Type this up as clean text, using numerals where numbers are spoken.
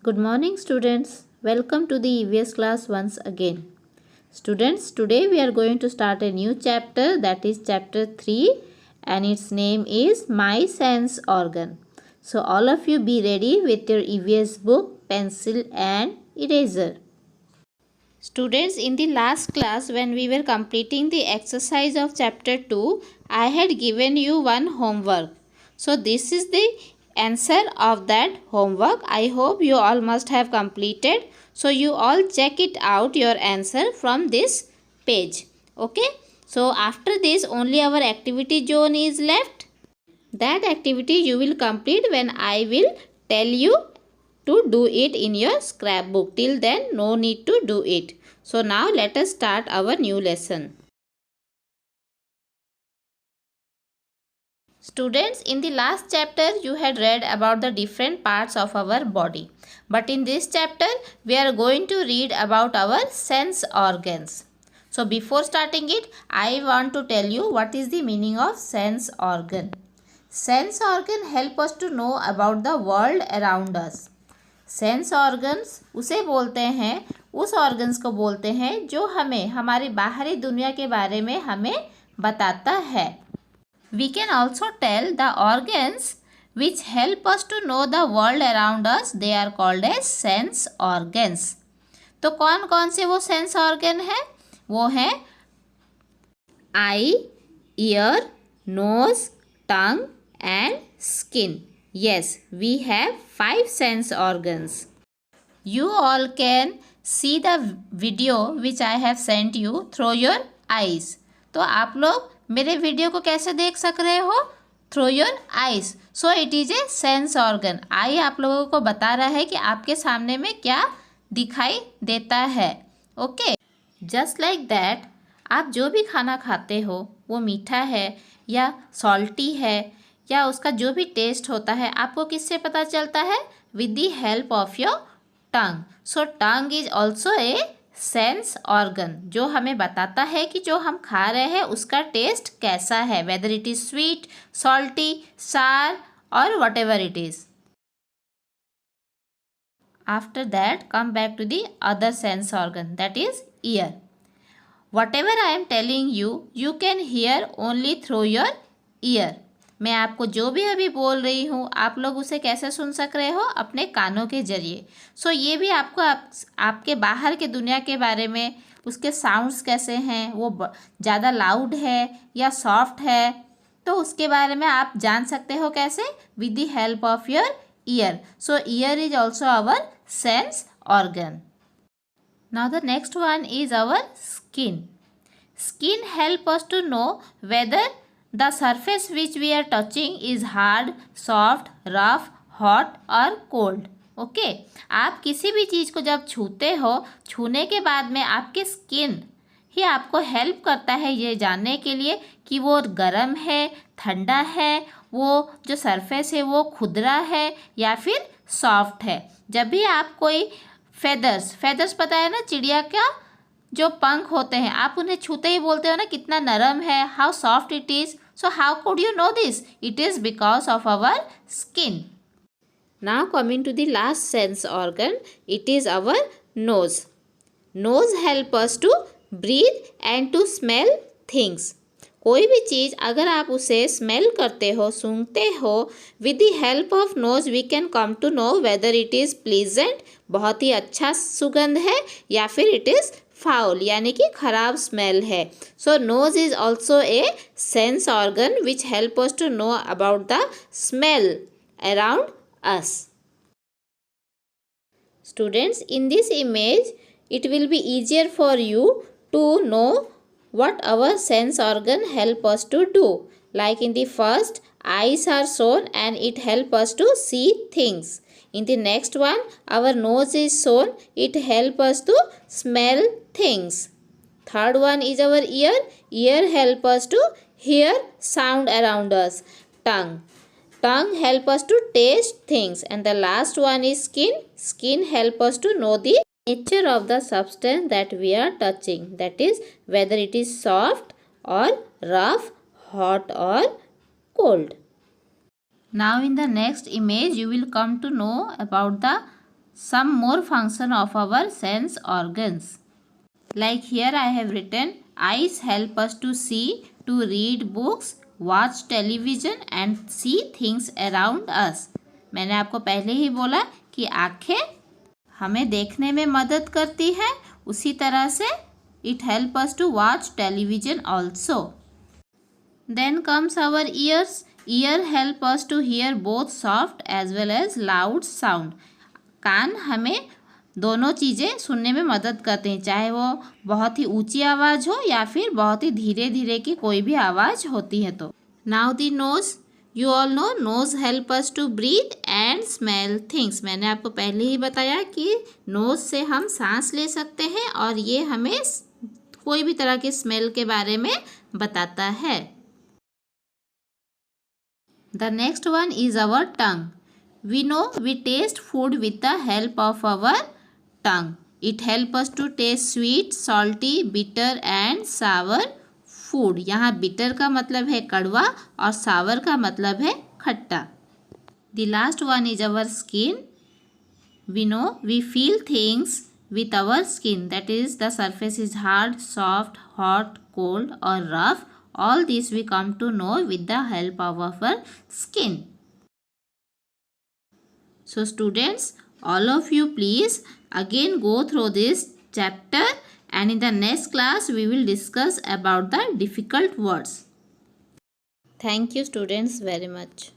Good morning students. Welcome to the EVS class once again. Students, today we are going to start a new chapter, that is chapter 3, and its name is My Sense Organ. So all of you be ready with your EVS book, pencil and eraser. Students, in the last class when we were completing the exercise of chapter 2, I had given you one homework. So this is the answer of that homework. I hope you all must have completed. So you all check it out, your answer from this page. Okay. So after this only our activity zone is left. That activity you will complete when I will tell you to do it in your scrapbook. Till then no need to do it. So now let us start our new lesson. Students, in the last chapter you had read about the different parts of our body. But in this chapter we are going to read about our sense organs. So before starting it, I want to tell you what is the meaning of sense organ. Sense organ help us to know about the world around us. Sense organs उसे बोलते हैं, उस organs को बोलते हैं जो हमें हमारी बाहरी दुनिया के बारे में हमें बताता है. We can also tell the organs which help us to know the world around us, they are called as sense organs. तो कौन कौन से वो सेंस ऑर्गन है? वो हैं eye, ear, nose, tongue and skin. Yes, we have 5 sense organs. You all can see the video which I have sent you through your eyes. तो आप लोग मेरे वीडियो को कैसे देख सक रहे हो? Through your eyes. So it is a sense organ. आई आप लोगों को बता रहा है कि आपके सामने में क्या दिखाई देता है. ओके. Just like that, आप जो भी खाना खाते हो वो मीठा है या सॉल्टी है या उसका जो भी टेस्ट होता है आपको किससे पता चलता है? With the help of your tongue. So tongue is also a sense organ जो हमें बताता है कि जो हम खा रहे हैं उसका टेस्ट कैसा है, whether it is sweet, salty, sour और whatever it is. After that come back to the other sense organ, that is ear. Whatever I am telling you, you can hear only through your ear. मैं आपको जो भी अभी बोल रही हूँ आप लोग उसे कैसे सुन सक रहे हो? अपने कानों के जरिए. सो ये भी आपको आपके बाहर के दुनिया के बारे में, उसके साउंड्स कैसे हैं, वो ज़्यादा लाउड है या सॉफ्ट है, तो उसके बारे में आप जान सकते हो कैसे? With the help of your ear. So ear is also our sense organ. Now the next one is our skin. Skin help us to know whether the surface which we are touching is hard, soft, rough, hot और cold. Okay. आप किसी भी चीज़ को जब छूते हो, छूने के बाद में आपके स्किन ही आपको हेल्प करता है ये जानने के लिए कि वो गर्म है, ठंडा है, वो जो सरफेस है वो खुरदरा है या फिर सॉफ्ट है. जब भी आप कोई फेदर्स पता है ना, चिड़िया का जो पंख होते हैं, आप उन्हें छूते ही बोलते हो ना कितना नरम है, how soft it is. So how could you know this? It is because of our skin. Now coming to the last sense organ, it is our nose. Nose help us to breathe and to smell things. कोई भी चीज़ अगर आप उसे smell करते हो, सूंघते हो, with the help of nose we can come to know whether it is pleasant, बहुत ही अच्छा सुगंध है, या फिर it is फाउल यानी कि खराब स्मेल है. So nose is also a sense organ which help us to know about the smell around us. Students, in this image it will be easier for you to know what our sense organ help us to do. Like in the first, eyes are shown and it help us to see things. In the next one, our nose is shown, it help us to smell things. Third one is our ear. Ear help us to hear sound around us. Tongue help us to taste things. And the last one is skin. Skin help us to know the nature of the substance that we are touching, that is whether it is soft or rough, hot or cold. Now in the next image you will come to know about the some more function of our sense organs. Like here I have written, eyes help us to see, to read books, watch television and see things around us. मैंने आपको पहले ही बोला कि आँखें हमें देखने में मदद करती है, उसी तरह से it help us to watch television also. Then comes our ears. Ear help us to hear both soft as well as loud sound. कान हमें दोनों चीज़ें सुनने में मदद करते हैं, चाहे वो बहुत ही ऊंची आवाज़ हो या फिर बहुत ही धीरे धीरे की कोई भी आवाज़ होती है तो. Now the nose. You all know nose help us to breathe and smell things. मैंने आपको पहले ही बताया कि नोज़ से हम सांस ले सकते हैं और ये हमें कोई भी तरह के स्मेल के बारे में बताता है. The next one is our tongue. We know we taste food with the help of our tongue. It helps us to taste sweet, salty, bitter and sour food. यहाँ bitter का मतलब है कड़वा और sour का मतलब है खट्टा. The last one is our skin. We know we feel things with our skin. That is, the surface is hard, soft, hot, cold or rough. All this we come to know with the help of our skin. So students, all of you please again go through this chapter and in the next class we will discuss about the difficult words. Thank you students very much.